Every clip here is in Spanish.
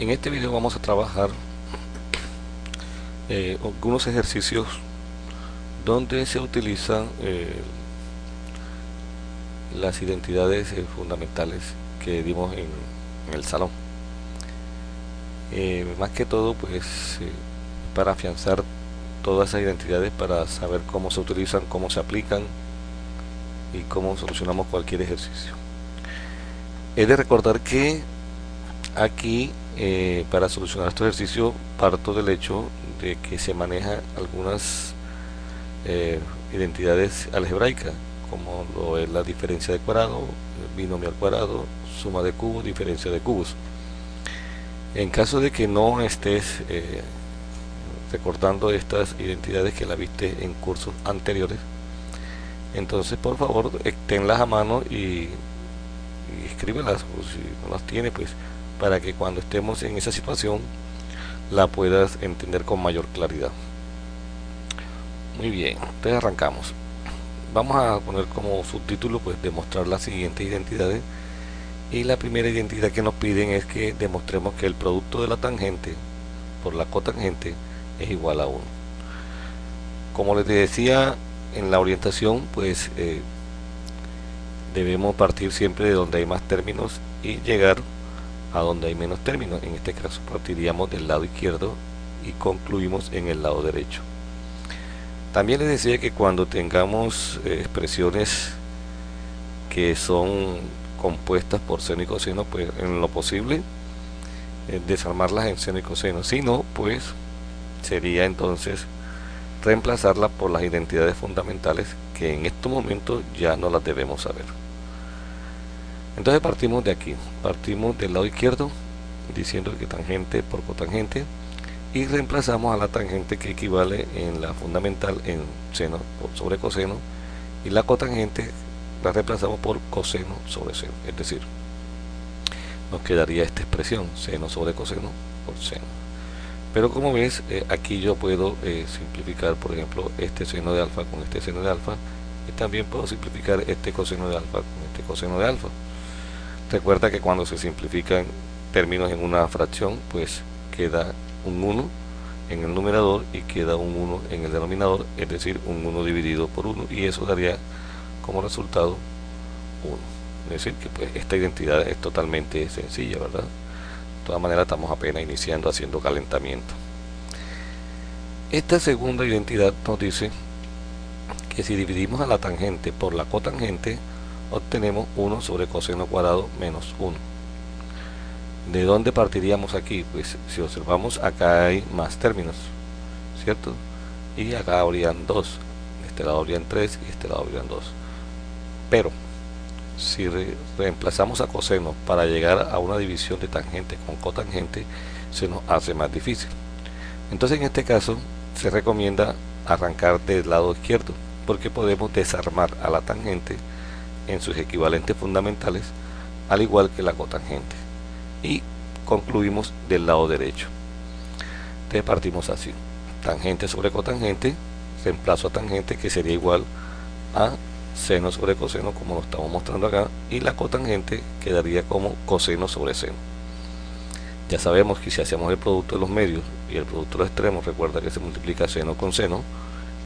En este video vamos a trabajar algunos ejercicios donde se utilizan las identidades fundamentales que dimos en el salón. Más que todo, pues para afianzar todas esas identidades, para saber cómo se utilizan, cómo se aplican y cómo solucionamos cualquier ejercicio. Es de recordar que aquí para solucionar este ejercicio parto del hecho de que se manejan algunas identidades algebraicas, como lo es la diferencia de cuadrado, binomio al cuadrado, suma de cubos, diferencia de cubos. En caso de que no estés recordando estas identidades que la viste en cursos anteriores, entonces por favor tenlas a mano y escríbelas, o si no las tienes, pues para que cuando estemos en esa situación la puedas entender con mayor claridad. Muy bien, entonces arrancamos. Vamos a poner como subtítulo pues demostrar las siguientes identidades, y la primera identidad que nos piden es que demostremos que el producto de la tangente por la cotangente es igual a 1. Como les decía en la orientación, pues debemos partir siempre de donde hay más términos y llegar a donde hay menos términos. En este caso partiríamos del lado izquierdo y concluimos en el lado derecho. También les decía que cuando tengamos expresiones que son compuestas por seno y coseno, pues en lo posible desarmarlas en seno y coseno. Si no, pues sería entonces reemplazarlas por las identidades fundamentales, que en estos momentos ya no las debemos saber. Entonces partimos de aquí, partimos del lado izquierdo diciendo que tangente por cotangente, y reemplazamos a la tangente, que equivale en la fundamental en seno sobre coseno, y la cotangente la reemplazamos por coseno sobre seno, es decir, nos quedaría esta expresión, seno sobre coseno por seno. Pero como ves, aquí yo puedo simplificar, por ejemplo, este seno de alfa con este seno de alfa, y también puedo simplificar este coseno de alfa con este coseno de alfa. Recuerda que cuando se simplifican términos en una fracción, pues queda un 1 en el numerador y queda un 1 en el denominador, es decir, un 1 dividido por 1, y eso daría como resultado 1. Es decir, que pues esta identidad es totalmente sencilla, ¿verdad? De todas maneras estamos apenas iniciando, haciendo calentamiento. Esta segunda identidad nos dice que si dividimos a la tangente por la cotangente, obtenemos 1 sobre coseno cuadrado menos 1. ¿De dónde partiríamos aquí? Pues si observamos, acá hay más términos, ¿cierto? Y acá habrían 2, este lado habrían 3 y este lado habrían 2. Pero si reemplazamos a coseno para llegar a una división de tangente con cotangente, se nos hace más difícil. Entonces en este caso se recomienda arrancar del lado izquierdo, porque podemos desarmar a la tangente en sus equivalentes fundamentales, al igual que la cotangente, y concluimos del lado derecho. Entonces partimos así: tangente sobre cotangente, reemplazo a tangente, que sería igual a seno sobre coseno, como lo estamos mostrando acá, y la cotangente quedaría como coseno sobre seno. Ya sabemos que si hacemos el producto de los medios y el producto de los extremos, recuerda que se multiplica seno con seno,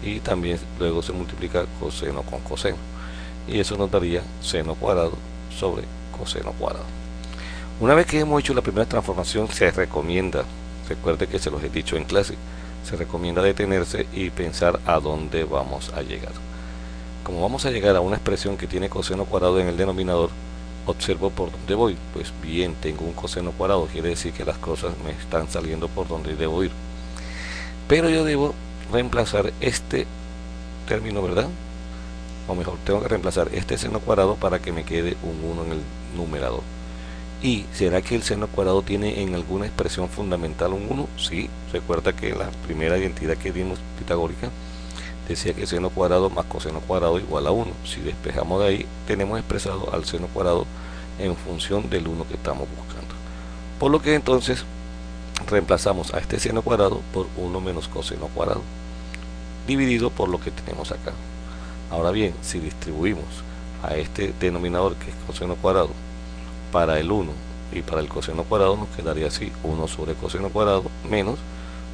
y también luego se multiplica coseno con coseno, y eso nos daría seno cuadrado sobre coseno cuadrado. Una vez que hemos hecho la primera transformación, se recomienda, recuerde que se los he dicho en clase, se recomienda detenerse y pensar a dónde vamos a llegar. Como vamos a llegar a una expresión que tiene coseno cuadrado en el denominador, observo por dónde voy. Pues bien, tengo un coseno cuadrado, quiere decir que las cosas me están saliendo por donde debo ir. Pero yo debo reemplazar este término, ¿verdad? O mejor, tengo que reemplazar este seno cuadrado para que me quede un 1 en el numerador. ¿Y será que el seno cuadrado tiene en alguna expresión fundamental un 1? Sí, recuerda que la primera identidad que dimos pitagórica decía que seno cuadrado más coseno cuadrado igual a 1. Si despejamos de ahí, tenemos expresado al seno cuadrado en función del 1 que estamos buscando. Por lo que entonces reemplazamos a este seno cuadrado por 1 menos coseno cuadrado, dividido por lo que tenemos acá. Ahora bien, si distribuimos a este denominador, que es coseno cuadrado, para el 1 y para el coseno cuadrado nos quedaría así: 1 sobre coseno cuadrado menos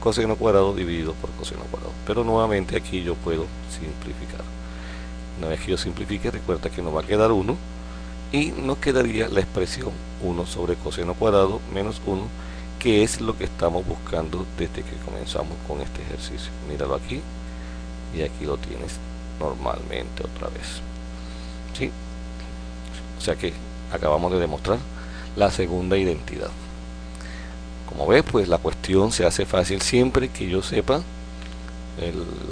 coseno cuadrado dividido por coseno cuadrado. Pero nuevamente aquí yo puedo simplificar. Una vez que yo simplifique, recuerda que nos va a quedar 1 y nos quedaría la expresión 1 sobre coseno cuadrado menos 1, que es lo que estamos buscando desde que comenzamos con este ejercicio. Míralo aquí y aquí lo tienes normalmente otra vez, ¿sí? O sea que acabamos de demostrar la segunda identidad. Como ves, pues la cuestión se hace fácil siempre que yo sepa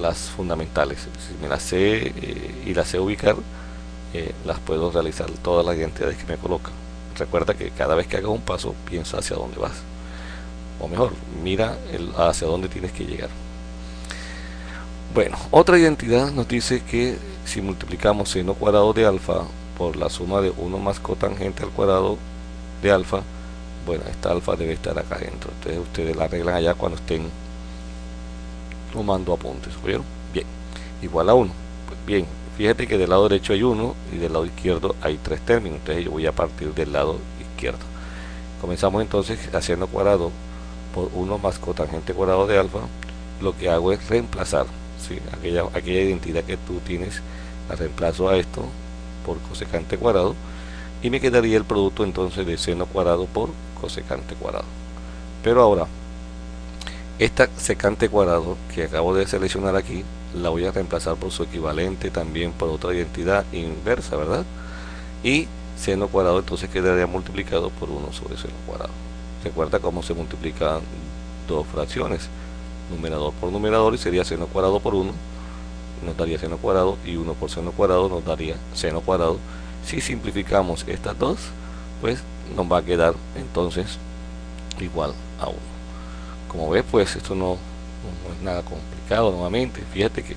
las fundamentales. Si me las sé y las sé ubicar, las puedo realizar todas las identidades que me colocan. Recuerda que cada vez que hagas un paso, piensa hacia dónde vas, o mejor, mira hacia dónde tienes que llegar. Bueno, otra identidad nos dice que si multiplicamos seno cuadrado de alfa por la suma de 1 más cotangente al cuadrado de alfa, bueno, esta alfa debe estar acá adentro. Entonces ustedes la arreglan allá cuando estén tomando apuntes, ¿vieron? Bien, igual a 1. Pues bien, fíjate que del lado derecho hay 1 y del lado izquierdo hay 3 términos. Entonces yo voy a partir del lado izquierdo. Comenzamos entonces haciendo cuadrado por 1 más cotangente cuadrado de alfa. Lo que hago es reemplazar, ¿sí? aquella identidad que tú tienes, la reemplazo a esto por cosecante cuadrado y me quedaría el producto entonces de seno cuadrado por cosecante cuadrado. Pero ahora esta secante cuadrado que acabo de seleccionar aquí la voy a reemplazar por su equivalente también por otra identidad inversa, ¿verdad? Y seno cuadrado entonces quedaría multiplicado por 1 sobre seno cuadrado. Recuerda cómo se multiplican dos fracciones, numerador por numerador, y sería seno cuadrado por 1 nos daría seno cuadrado y 1 por seno cuadrado nos daría seno cuadrado. Si simplificamos estas dos, pues nos va a quedar entonces igual a 1. Como ves, pues esto no es nada complicado. Nuevamente, fíjate que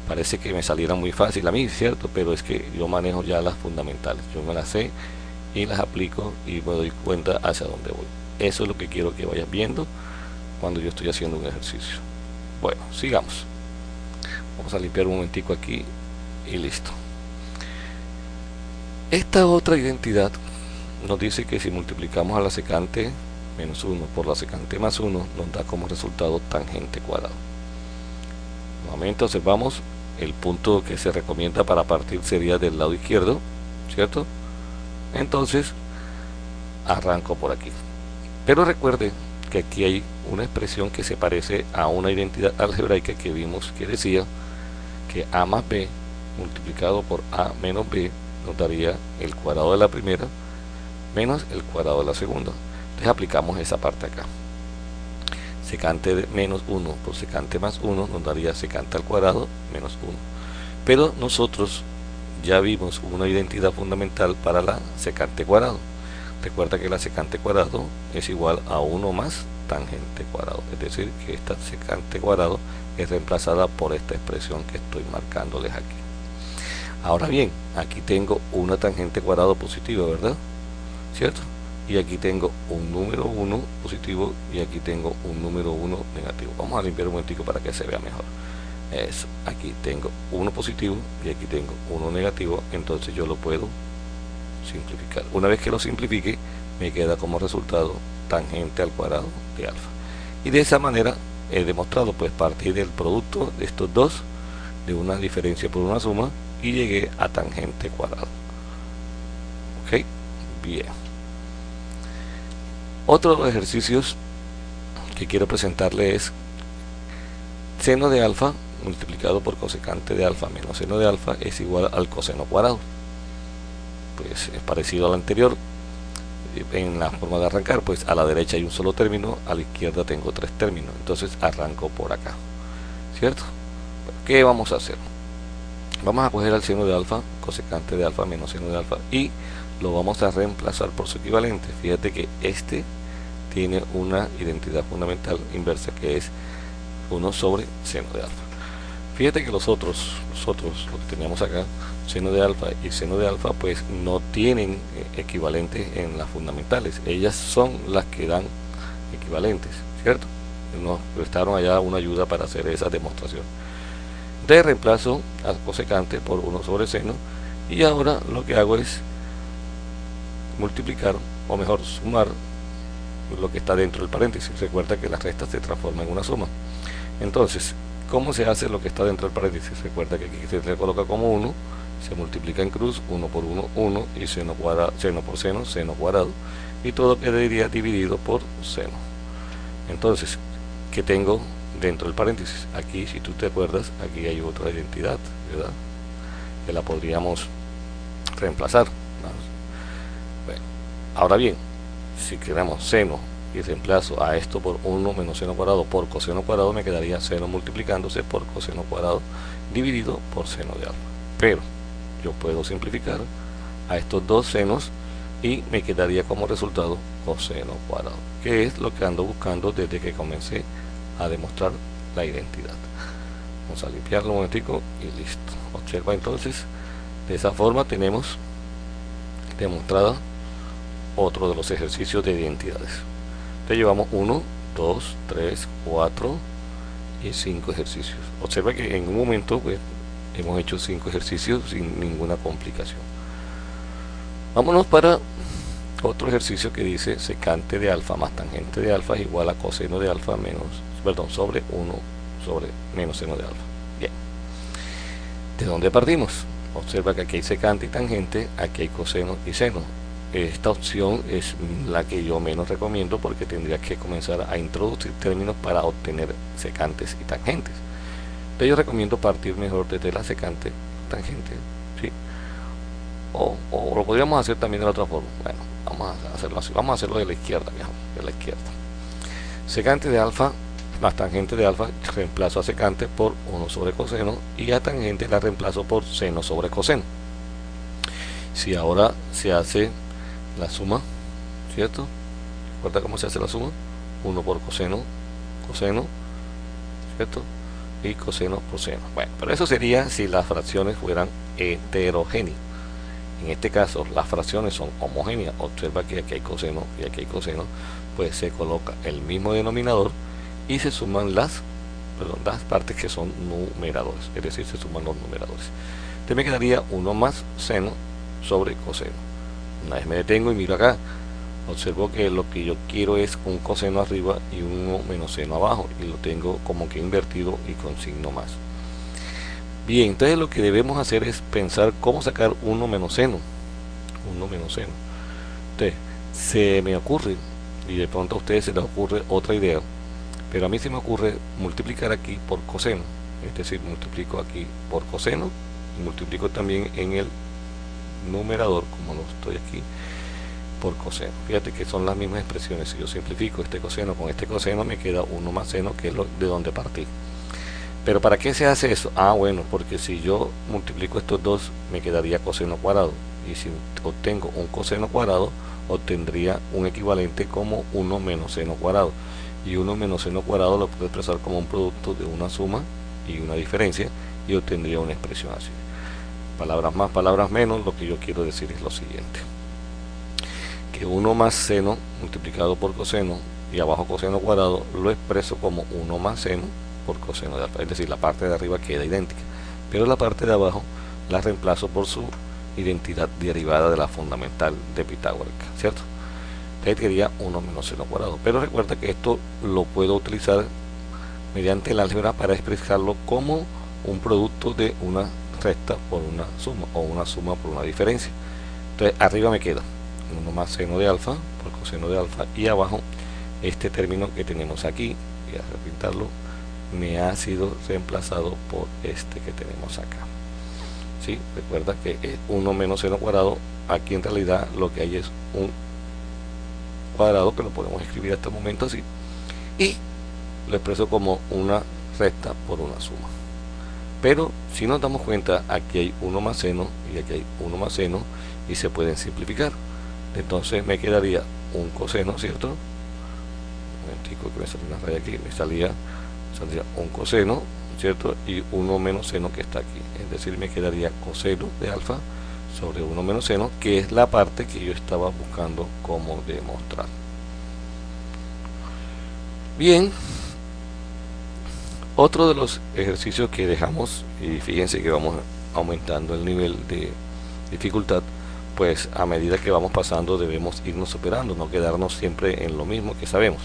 parece que me saliera muy fácil a mí, ¿cierto? Pero es que yo manejo ya las fundamentales, yo me las sé y las aplico y me doy cuenta hacia dónde voy. Eso es lo que quiero que vayas viendo cuando yo estoy haciendo un ejercicio. Bueno, sigamos. Vamos a limpiar un momentico aquí y listo. Esta otra identidad nos dice que si multiplicamos a la secante menos 1 por la secante más 1 nos da como resultado tangente cuadrado. Nuevamente observamos el punto que se recomienda para partir sería del lado izquierdo, ¿cierto? Entonces arranco por aquí. Pero recuerden que aquí hay una expresión que se parece a una identidad algebraica que vimos que decía que a más b multiplicado por a menos b nos daría el cuadrado de la primera menos el cuadrado de la segunda. Entonces aplicamos esa parte acá. Secante de menos 1 por secante más 1 nos daría secante al cuadrado menos 1. Pero nosotros ya vimos una identidad fundamental para la secante cuadrado. Recuerda que la secante cuadrado es igual a 1 más tangente cuadrado. Es decir, que esta secante cuadrado es reemplazada por esta expresión que estoy marcándoles aquí. Ahora bien, aquí tengo una tangente cuadrado positiva, ¿verdad? ¿Cierto? Y aquí tengo un número 1 positivo y aquí tengo un número 1 negativo. Vamos a limpiar un momentico para que se vea mejor. Eso, aquí tengo 1 positivo y aquí tengo 1 negativo, entonces yo lo puedo simplificar. Una vez que lo simplifique, me queda como resultado tangente al cuadrado de alfa. Y de esa manera he demostrado pues partir del producto de estos dos, de una diferencia por una suma, y llegué a tangente cuadrado. Ok, bien. Otro de los ejercicios que quiero presentarle es seno de alfa multiplicado por cosecante de alfa menos seno de alfa es igual al coseno cuadrado. Pues es parecido al anterior en la forma de arrancar, pues a la derecha hay un solo término, a la izquierda tengo 3 términos, entonces arranco por acá, ¿cierto? ¿Qué vamos a hacer? Vamos a coger al seno de alfa, cosecante de alfa menos seno de alfa, y lo vamos a reemplazar por su equivalente. Fíjate que este tiene una identidad fundamental inversa que es 1 sobre seno de alfa. Fíjate que los otros, lo que teníamos acá, seno de alfa y seno de alfa, pues no tienen equivalentes en las fundamentales. Ellas son las que dan equivalentes, ¿cierto? Nos prestaron allá una ayuda para hacer esa demostración. De reemplazo a cosecante por 1 sobre seno, y ahora lo que hago es multiplicar o mejor, sumar lo que está dentro del paréntesis. Recuerda que la resta se transforma en una suma. Entonces, ¿cómo se hace lo que está dentro del paréntesis? Recuerda que aquí se le coloca como 1, se multiplica en cruz, 1 por 1, 1, y seno cuadrado, seno por seno, seno cuadrado, y todo quedaría dividido por seno. Entonces, ¿qué tengo dentro del paréntesis? Aquí, si tú te acuerdas, aquí hay otra identidad, ¿verdad? Que la podríamos reemplazar. Bueno, ahora bien, si queremos seno y reemplazo a esto por 1 menos seno cuadrado por coseno cuadrado, me quedaría seno multiplicándose por coseno cuadrado dividido por seno de alfa. Pero yo puedo simplificar a estos dos senos y me quedaría como resultado coseno cuadrado, que es lo que ando buscando desde que comencé a demostrar la identidad. Vamos a limpiarlo un momentico y listo. Observa entonces, de esa forma tenemos demostrada otro de los ejercicios de identidades. Entonces llevamos 1, 2, 3, 4 y 5 ejercicios. Observa que en un momento pues, hemos hecho 5 ejercicios sin ninguna complicación. Vámonos para otro ejercicio que dice secante de alfa más tangente de alfa es igual a coseno de alfa sobre 1 sobre menos seno de alfa. Bien. ¿De dónde partimos? Observa que aquí hay secante y tangente, aquí hay coseno y seno. Esta opción es la que yo menos recomiendo porque tendría que comenzar a introducir términos para obtener secantes y tangentes. Entonces yo recomiendo partir mejor desde la secante, tangente, ¿sí? O lo podríamos hacer también de la otra forma. Bueno, vamos a hacerlo así. Vamos a hacerlo de la izquierda, mejor, de la izquierda. Secante de alfa más tangente de alfa, reemplazo a secante por 1 sobre coseno y a tangente la reemplazo por seno sobre coseno. Si ahora se hace la suma, ¿cierto? ¿Recuerda cómo se hace la suma? 1 por coseno, coseno, ¿cierto? Y coseno por seno. Bueno, pero eso sería si las fracciones fueran heterogéneas. En este caso, las fracciones son homogéneas. Observa que aquí hay coseno y aquí hay coseno, pues se coloca el mismo denominador y se suman las partes que son numeradores, es decir, se suman los numeradores. Entonces me quedaría 1 más seno sobre coseno. Una vez me detengo y miro acá, observo que lo que yo quiero es un coseno arriba y 1 menos seno abajo, y lo tengo como que invertido y con signo más. Bien, entonces lo que debemos hacer es pensar cómo sacar 1 menos seno. 1 menos seno. Entonces, se me ocurre, y de pronto a ustedes se les ocurre otra idea, pero a mí se me ocurre multiplicar aquí por coseno. Es decir, multiplico aquí por coseno y multiplico también en el numerador, como lo estoy aquí, por coseno. Fíjate que son las mismas expresiones. Si yo simplifico este coseno con este coseno, me queda 1 más seno, que es de donde partí. Pero ¿para qué se hace eso? Ah, bueno, porque si yo multiplico estos dos, me quedaría coseno cuadrado. Y si obtengo un coseno cuadrado, obtendría un equivalente como 1 menos seno cuadrado. Y 1 menos seno cuadrado lo puedo expresar como un producto de una suma y una diferencia, y obtendría una expresión así. Palabras más, palabras menos, lo que yo quiero decir es lo siguiente. Que 1 más seno multiplicado por coseno y abajo coseno cuadrado lo expreso como 1 más seno por coseno de alfa, es decir, la parte de arriba queda idéntica, pero la parte de abajo la reemplazo por su identidad derivada de la fundamental de Pitágoras, ¿cierto? Entonces quedaría 1 menos seno cuadrado, pero recuerda que esto lo puedo utilizar mediante el álgebra para expresarlo como un producto de una resta por una suma o una suma por una diferencia. Entonces arriba me queda 1 más seno de alfa por coseno de alfa, y abajo este término que tenemos aquí, voy a repintarlo, me ha sido reemplazado por este que tenemos acá. ¿Sí? Recuerda que 1 menos seno cuadrado, aquí en realidad lo que hay es un cuadrado que lo podemos escribir hasta el momento así, y lo expreso como una resta por una suma. Pero si nos damos cuenta, aquí hay 1 más seno y aquí hay 1 más seno, y se pueden simplificar. Entonces me quedaría un coseno, ¿cierto? Un momentico que me salió una raya aquí, me saldría un coseno, ¿cierto? Y 1 menos seno que está aquí, es decir, me quedaría coseno de alfa sobre 1 menos seno, que es la parte que yo estaba buscando cómo demostrar. Bien, otro de los ejercicios que dejamos, y fíjense que vamos aumentando el nivel de dificultad, pues a medida que vamos pasando debemos irnos superando, no quedarnos siempre en lo mismo que sabemos.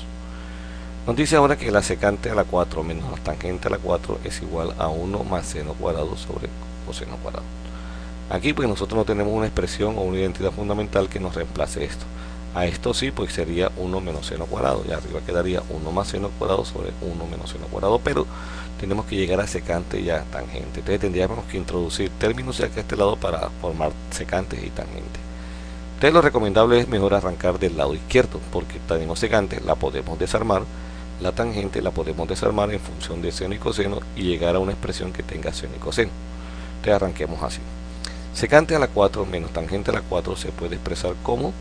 Nos dice ahora que la secante a la 4 menos la tangente a la 4 es igual a 1 más seno cuadrado sobre coseno cuadrado. Aquí pues nosotros no tenemos una expresión o una identidad fundamental que nos reemplace esto. A esto sí, pues sería 1 menos seno cuadrado, y arriba quedaría 1 más seno cuadrado sobre 1 menos seno cuadrado, pero tenemos que llegar a secante y a tangente. Entonces tendríamos que introducir términos hacia este lado para formar secantes y tangentes. Entonces lo recomendable es mejor arrancar del lado izquierdo, porque tenemos secante, la podemos desarmar, la tangente la podemos desarmar en función de seno y coseno y llegar a una expresión que tenga seno y coseno. Entonces arranquemos así. Secante a la 4 menos tangente a la 4 se puede expresar como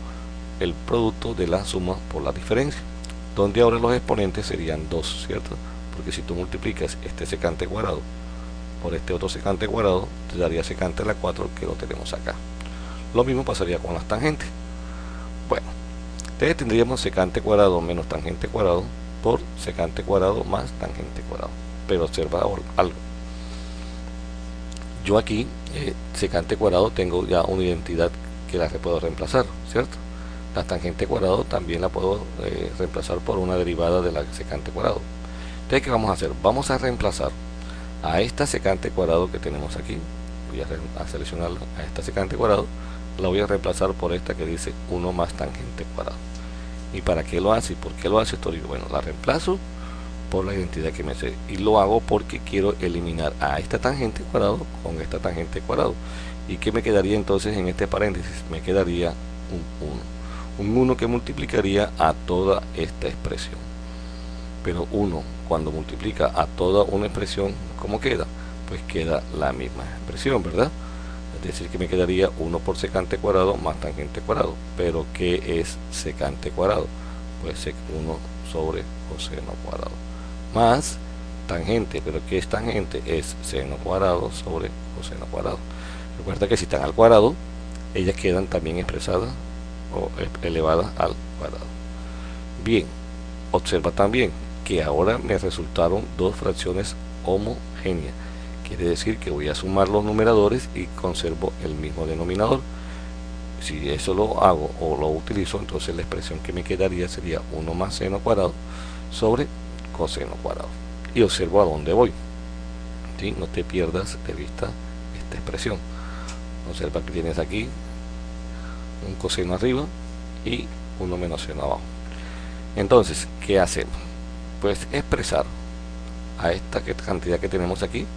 el producto de la suma por la diferencia, donde ahora los exponentes serían 2, ¿cierto? Porque si tú multiplicas este secante cuadrado por este otro secante cuadrado, te daría secante a la 4, que lo tenemos acá. Lo mismo pasaría con las tangentes. Bueno, entonces tendríamos secante cuadrado menos tangente cuadrado por secante cuadrado más tangente cuadrado. Pero observa algo. Yo aquí, secante cuadrado, tengo ya una identidad que la puedo reemplazar, ¿cierto? La tangente cuadrado también la puedo reemplazar por una derivada de la secante cuadrado. Entonces, ¿qué vamos a hacer? Vamos a reemplazar a esta secante cuadrado que tenemos aquí. Voy a seleccionar a esta secante cuadrado, la voy a reemplazar por esta que dice 1 más tangente cuadrado. ¿Y para qué lo hace? ¿Y por qué lo hace esto? Bueno, la reemplazo por la identidad que me sé, y lo hago porque quiero eliminar a esta tangente cuadrado con esta tangente cuadrado. ¿Y qué me quedaría entonces en este paréntesis? Me quedaría un 1 que multiplicaría a toda esta expresión. Pero 1 cuando multiplica a toda una expresión, ¿cómo queda? Pues queda la misma expresión, ¿verdad? Es decir, que me quedaría 1 por secante cuadrado más tangente cuadrado. ¿Pero qué es secante cuadrado? Pues 1 sobre coseno cuadrado más tangente. ¿Pero qué es tangente? Es seno cuadrado sobre coseno cuadrado. Recuerda que si están al cuadrado, ellas quedan también expresadas o elevadas al cuadrado. Bien, observa también que ahora me resultaron dos fracciones homogéneas. Quiere decir que voy a sumar los numeradores y conservo el mismo denominador. Si eso lo hago o lo utilizo, entonces la expresión que me quedaría sería 1 más seno cuadrado sobre coseno cuadrado. Y observo a dónde voy. ¿Sí? No te pierdas de vista esta expresión. Observa que tienes aquí un coseno arriba y 1 menos seno abajo. Entonces, ¿qué hacemos? Pues expresar a esta cantidad que tenemos aquí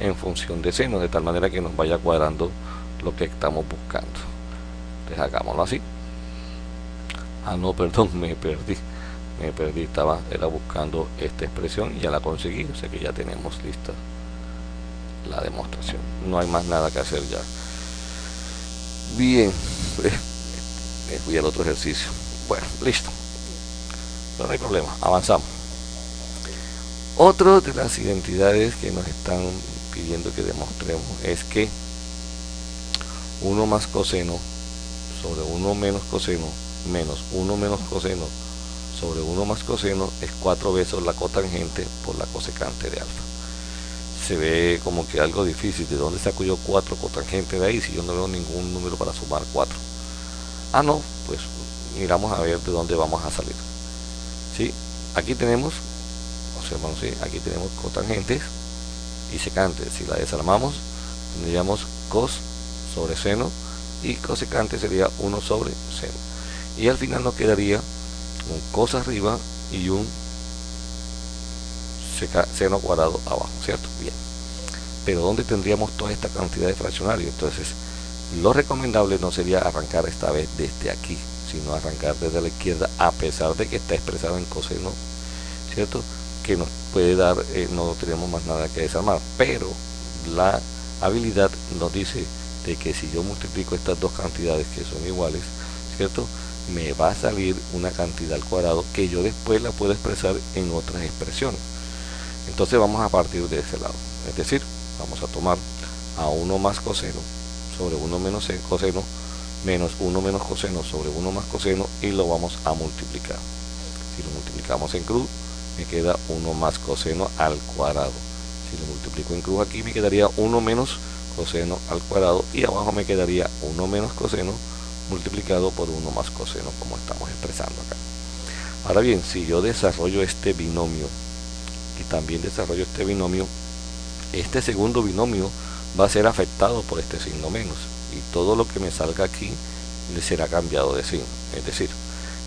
en función de seno, de tal manera que nos vaya cuadrando lo que estamos buscando. Entonces hagámoslo así. Ah, no, perdón, me perdí, era buscando esta expresión y ya la conseguí, o sea que ya tenemos lista la demostración. No hay más nada que hacer ya. Bien, voy al otro ejercicio. Bueno, listo. No hay problema, avanzamos. Otra de las identidades que nos están pidiendo que demostremos es que 1 más coseno sobre 1 menos coseno menos 1 menos coseno sobre 1 más coseno es 4 veces la cotangente por la cosecante de alfa. Se ve como que algo difícil. ¿De dónde saco yo 4 cotangentes de ahí si yo no veo ningún número para sumar 4? Ah, no, pues miramos a ver de dónde vamos a salir. ¿Sí? Aquí tenemos, observamos, ¿sí? Aquí tenemos cotangentes y secantes. Si la desarmamos, tendríamos cos sobre seno y cosecante sería 1 sobre seno. Y al final nos quedaría un cos arriba y un seno cuadrado abajo, ¿cierto? Bien. Pero ¿dónde tendríamos toda esta cantidad de fraccionarios? Entonces, lo recomendable no sería arrancar esta vez desde aquí, sino arrancar desde la izquierda, a pesar de que está expresado en coseno, ¿cierto? Que nos puede dar, no tenemos más nada que desarmar, pero la habilidad nos dice de que si yo multiplico estas dos cantidades que son iguales, ¿cierto? Me va a salir una cantidad al cuadrado que yo después la puedo expresar en otras expresiones. Entonces vamos a partir de ese lado, es decir, vamos a tomar a 1 más coseno sobre 1 menos coseno menos 1 menos coseno sobre 1 más coseno y lo vamos a multiplicar. Si lo multiplicamos en cruz, me queda 1 más coseno al cuadrado. Si lo multiplico en cruz aquí, me quedaría 1 menos coseno al cuadrado y abajo me quedaría 1 menos coseno multiplicado por 1 más coseno, como estamos expresando acá. Ahora bien, si yo desarrollo este binomio y también desarrollo este binomio, este segundo binomio va a ser afectado por este signo menos, y todo lo que me salga aquí le será cambiado de signo. Es decir,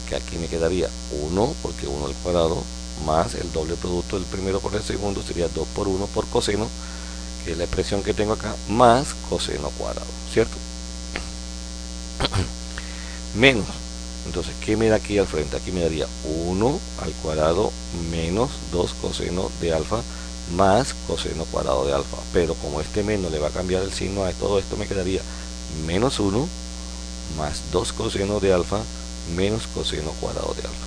que aquí me quedaría 1, porque 1 al cuadrado, más el doble producto del primero por el segundo, sería 2 por 1 por coseno, que es la expresión que tengo acá, más coseno cuadrado, ¿cierto? Menos, entonces, ¿qué me da aquí al frente? Aquí me daría 1 al cuadrado menos 2 coseno de alfa más coseno cuadrado de alfa, pero como este menos le va a cambiar el signo a todo esto, me quedaría menos 1 más 2 coseno de alfa menos coseno cuadrado de alfa.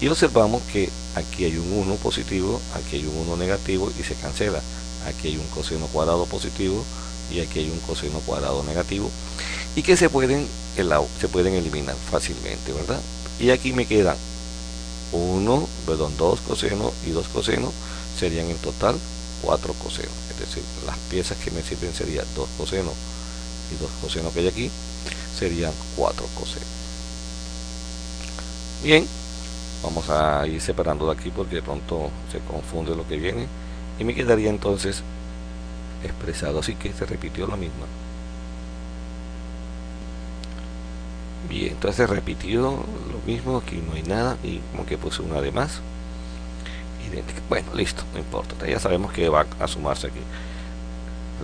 Y observamos que aquí hay un 1 positivo, aquí hay un 1 negativo y se cancela. Aquí hay un coseno cuadrado positivo y aquí hay un coseno cuadrado negativo, y que se pueden eliminar fácilmente, ¿verdad? Y aquí me quedan 2 cosenos y 2 cosenos, serían en total 4 cosenos. Es decir, las piezas que me sirven serían 2 cosenos y 2 cosenos que hay aquí, serían 4 cosenos. Bien, vamos a ir separando de aquí porque de pronto se confunde lo que viene, y me quedaría entonces expresado así, que se repitió la misma. Bien, entonces se repitió lo mismo, aquí no hay nada, y como que puse una de más idéntica. Bueno, listo, no importa, ya sabemos que va a sumarse aquí.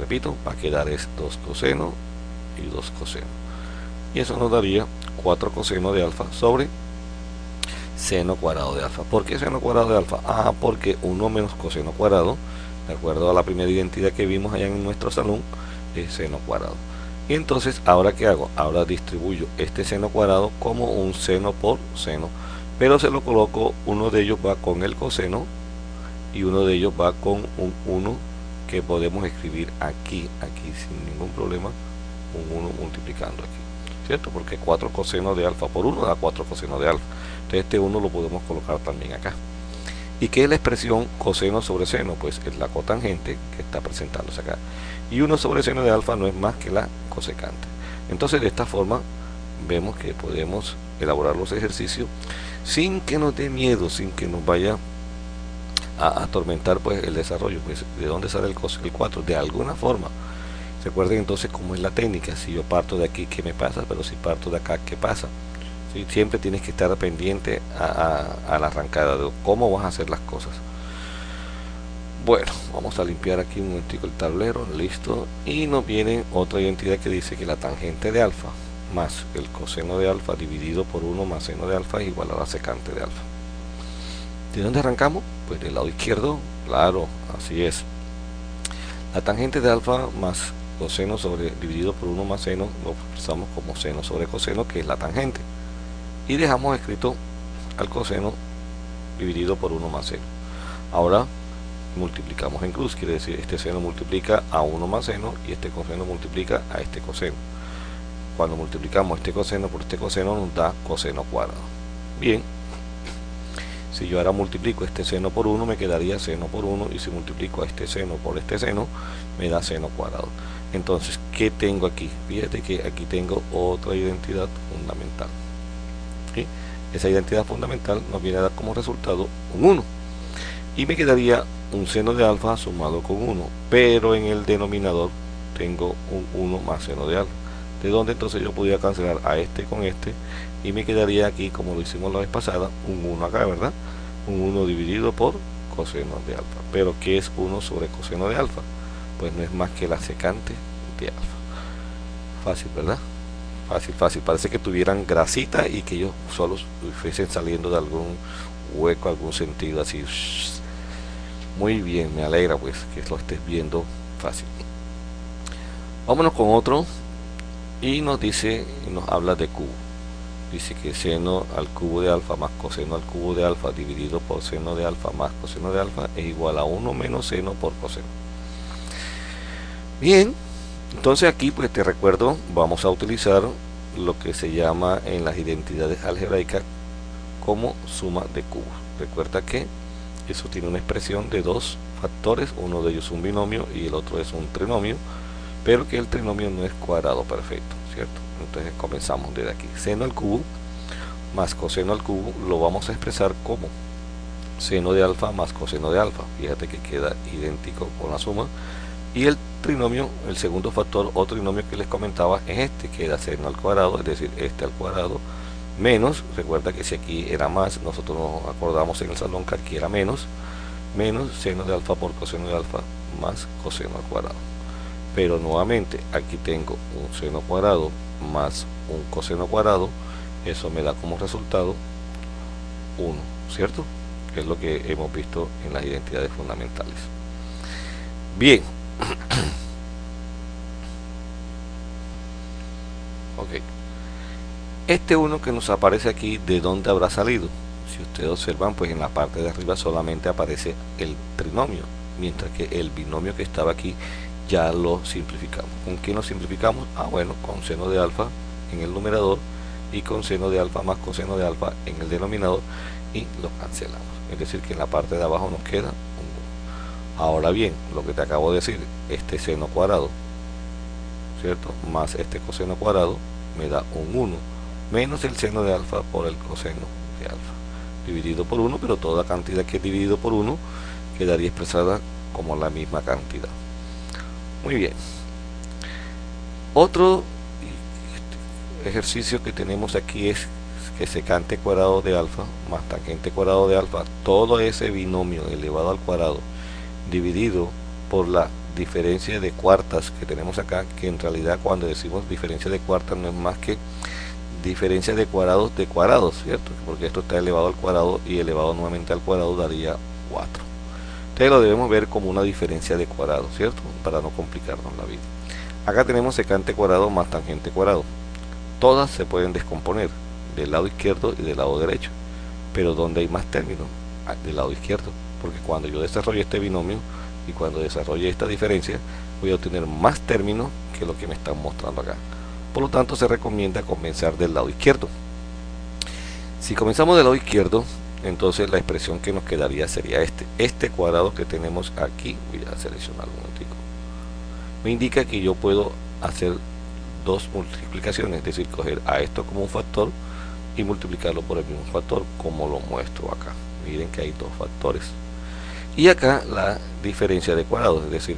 Repito, va a quedar es 2 cosenos y 2 cosenos, y eso nos daría 4 cosenos de alfa sobre seno cuadrado de alfa. ¿Por qué seno cuadrado de alfa? Porque 1 menos coseno cuadrado, de acuerdo a la primera identidad que vimos allá en nuestro salón, es seno cuadrado. Y entonces, ¿ahora qué hago? Ahora distribuyo este seno cuadrado como un seno por seno, pero se lo coloco, uno de ellos va con el coseno y uno de ellos va con un 1 que podemos escribir aquí sin ningún problema, un 1 multiplicando aquí, ¿cierto? Porque 4 cosenos de alfa por 1 da 4 cosenos de alfa. Entonces este 1 lo podemos colocar también acá. ¿Y qué es la expresión coseno sobre seno? Pues es la cotangente que está presentándose acá. Y 1 sobre seno de alfa no es más que la cosecante. Entonces de esta forma vemos que podemos elaborar los ejercicios sin que nos dé miedo, sin que nos vaya a atormentar pues el desarrollo. Pues, ¿de dónde sale el 4? De alguna forma. Recuerden entonces cómo es la técnica. Si yo parto de aquí, ¿qué me pasa? Pero si parto de acá, ¿qué pasa? ¿Sí? Siempre tienes que estar pendiente a la arrancada de cómo vas a hacer las cosas. Bueno, vamos a limpiar aquí un momentico el tablero, listo, y nos viene otra identidad que dice que la tangente de alfa más el coseno de alfa dividido por 1 más seno de alfa es igual a la secante de alfa. ¿De dónde arrancamos? Pues del lado izquierdo, claro, así es. La tangente de alfa más coseno dividido por 1 más seno lo expresamos como seno sobre coseno, que es la tangente, y dejamos escrito al coseno dividido por 1 más seno. Ahora multiplicamos en cruz, quiere decir este seno multiplica a 1 más seno y este coseno multiplica a este coseno. Cuando multiplicamos este coseno por este coseno nos da coseno cuadrado. Bien, si yo ahora multiplico este seno por 1 me quedaría seno por 1, y si multiplico a este seno por este seno me da seno cuadrado. Entonces, ¿qué tengo aquí? Fíjate que aquí tengo otra identidad fundamental. ¿Sí? Esa identidad fundamental nos viene a dar como resultado un 1, y me quedaría un seno de alfa sumado con 1, pero en el denominador tengo un 1 más seno de alfa, de donde entonces yo podría cancelar a este con este, y me quedaría aquí, como lo hicimos la vez pasada, un 1 acá, ¿verdad? Un 1 dividido por coseno de alfa. Pero ¿qué es 1 sobre coseno de alfa? Pues no es más que la secante de alfa. Fácil, ¿verdad? Fácil, fácil. Parece que tuvieran grasita y que ellos solos fuesen saliendo de algún hueco, algún sentido así. Muy bien, me alegra pues que lo estés viendo fácil. Vámonos con otro, y nos dice, nos habla de cubo. Dice que seno al cubo de alfa más coseno al cubo de alfa dividido por seno de alfa más coseno de alfa es igual a 1 menos seno por coseno. Bien, entonces aquí pues te recuerdo, vamos a utilizar lo que se llama en las identidades algebraicas como suma de cubos. Recuerda que eso tiene una expresión de dos factores, uno de ellos es un binomio y el otro es un trinomio, pero que el trinomio no es cuadrado perfecto, ¿cierto? Entonces comenzamos desde aquí. Seno al cubo más coseno al cubo lo vamos a expresar como seno de alfa más coseno de alfa. Fíjate que queda idéntico con la suma. Y el trinomio, el segundo factor o trinomio que les comentaba es este, queda seno al cuadrado, es decir, este al cuadrado, menos, recuerda que si aquí era más, nosotros nos acordamos en el salón que aquí era menos seno de alfa por coseno de alfa más coseno al cuadrado. Pero nuevamente aquí tengo un seno cuadrado más un coseno cuadrado, eso me da como resultado 1, ¿cierto? Que es lo que hemos visto en las identidades fundamentales. Bien. Ok. Este 1 que nos aparece aquí, ¿de dónde habrá salido? Si ustedes observan, pues en la parte de arriba solamente aparece el trinomio, mientras que el binomio que estaba aquí ya lo simplificamos. ¿Con qué lo simplificamos? Bueno, con seno de alfa en el numerador y con seno de alfa más coseno de alfa en el denominador, y lo cancelamos. Es decir, que en la parte de abajo nos queda un 1. Ahora bien, lo que te acabo de decir, este seno cuadrado, ¿cierto? Más este coseno cuadrado me da un 1, menos el seno de alfa por el coseno de alfa, dividido por 1, pero toda cantidad que es dividido por 1 quedaría expresada como la misma cantidad. Muy bien. Otro ejercicio que tenemos aquí es que secante cuadrado de alfa más tangente cuadrado de alfa, todo ese binomio elevado al cuadrado dividido por la diferencia de cuartas que tenemos acá, que en realidad cuando decimos diferencia de cuartas no es más que diferencia de cuadrados, ¿cierto? Porque esto está elevado al cuadrado y elevado nuevamente al cuadrado daría 4. Entonces lo debemos ver como una diferencia de cuadrados, ¿cierto? Para no complicarnos la vida. Acá tenemos secante cuadrado más tangente cuadrado. Todas se pueden descomponer del lado izquierdo y del lado derecho, pero donde hay más términos, del lado izquierdo, porque cuando yo desarrolle este binomio y cuando desarrolle esta diferencia voy a obtener más términos que lo que me están mostrando acá. Por lo tanto se recomienda comenzar del lado izquierdo. Si comenzamos del lado izquierdo, entonces la expresión que nos quedaría sería este cuadrado que tenemos aquí. Voy a seleccionar un momentico, me indica que yo puedo hacer dos multiplicaciones, es decir, coger a esto como un factor y multiplicarlo por el mismo factor, como lo muestro acá. Miren que hay dos factores y acá la diferencia de cuadrados, es decir,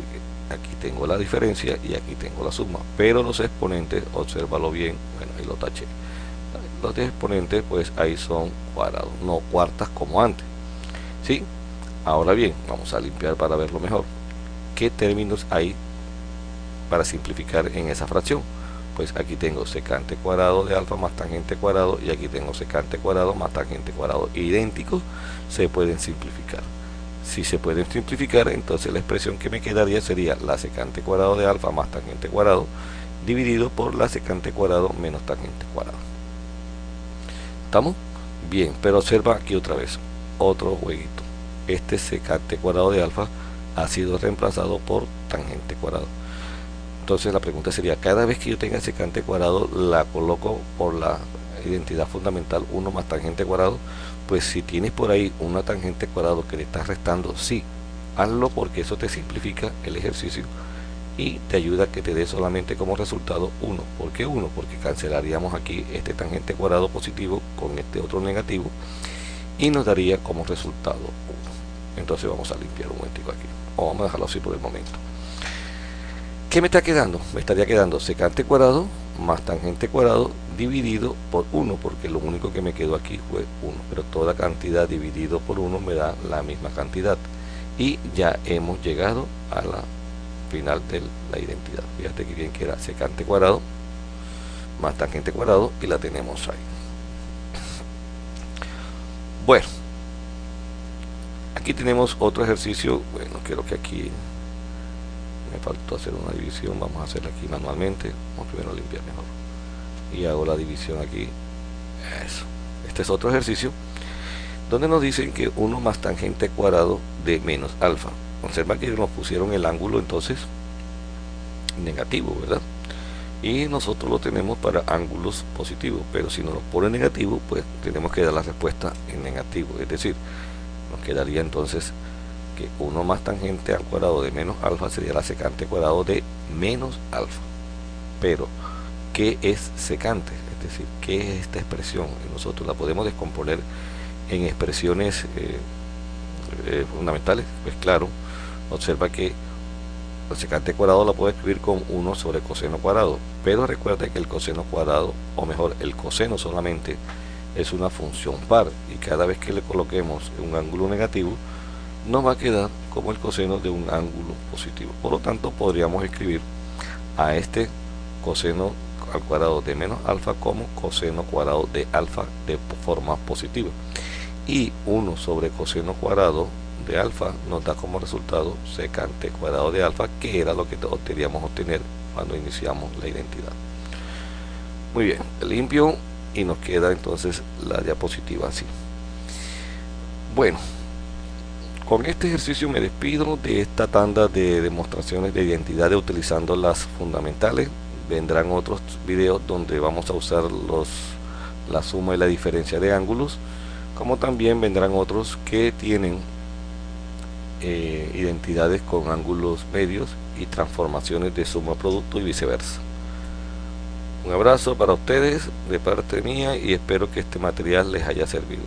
aquí tengo la diferencia y aquí tengo la suma, pero los exponentes, obsérvalo bien, bueno, ahí lo taché, los exponentes pues ahí son cuadrados, no cuartas como antes, ¿sí? Ahora bien, vamos a limpiar para verlo mejor. ¿Qué términos hay para simplificar en esa fracción? Pues aquí tengo secante cuadrado de alfa más tangente cuadrado, y aquí tengo secante cuadrado más tangente cuadrado, idénticos, se pueden simplificar. Si se pueden simplificar, entonces la expresión que me quedaría sería la secante cuadrado de alfa más tangente cuadrado dividido por la secante cuadrado menos tangente cuadrado. ¿Estamos? Bien, pero observa aquí otra vez, otro jueguito. Este secante cuadrado de alfa ha sido reemplazado por tangente cuadrado. Entonces la pregunta sería, cada vez que yo tenga secante cuadrado la coloco por la identidad fundamental 1 más tangente cuadrado. Pues si tienes por ahí una tangente cuadrado que le estás restando, sí, hazlo, porque eso te simplifica el ejercicio y te ayuda a que te dé solamente como resultado 1. ¿Por qué 1? Porque cancelaríamos aquí este tangente cuadrado positivo con este otro negativo y nos daría como resultado 1. Entonces vamos a limpiar un momentico aquí, o vamos a dejarlo así por el momento. ¿Qué me está quedando? Me estaría quedando secante cuadrado más tangente cuadrado dividido por 1, porque lo único que me quedó aquí fue 1, pero toda cantidad dividido por 1 me da la misma cantidad, y ya hemos llegado a la final de la identidad. Fíjate que bien que era secante cuadrado más tangente cuadrado, y la tenemos ahí. Bueno, aquí tenemos otro ejercicio. Bueno, creo que aquí me faltó hacer una división, vamos a hacerla aquí manualmente. Vamos primero a limpiar mejor y hago la división aquí. Eso, este es otro ejercicio donde nos dicen que 1 más tangente cuadrado de menos alfa. Observa que nos pusieron el ángulo entonces negativo, ¿verdad? Y nosotros lo tenemos para ángulos positivos, pero si nos lo pone negativo, pues tenemos que dar la respuesta en negativo, es decir, nos quedaría entonces que 1 más tangente al cuadrado de menos alfa sería la secante cuadrado de menos alfa. Pero, ¿qué qué es secante, es decir, qué es esta expresión. Nosotros la podemos descomponer en expresiones fundamentales. Pues claro, observa que el secante cuadrado la puedo escribir con 1 sobre coseno cuadrado, pero recuerda que el coseno cuadrado, o mejor, el coseno solamente es una función par, y cada vez que le coloquemos un ángulo negativo nos va a quedar como el coseno de un ángulo positivo. Por lo tanto, podríamos escribir a este coseno al cuadrado de menos alfa como coseno cuadrado de alfa de forma positiva, y 1 sobre coseno cuadrado de alfa nos da como resultado secante cuadrado de alfa, que era lo que queríamos obtener cuando iniciamos la identidad. Muy bien, limpio, y nos queda entonces la diapositiva así. Bueno, con este ejercicio me despido de esta tanda de demostraciones de identidades utilizando las fundamentales. Vendrán otros videos donde vamos a usar la suma y la diferencia de ángulos, como también vendrán otros que tienen identidades con ángulos medios y transformaciones de suma producto y viceversa. Un abrazo para ustedes de parte mía y espero que este material les haya servido.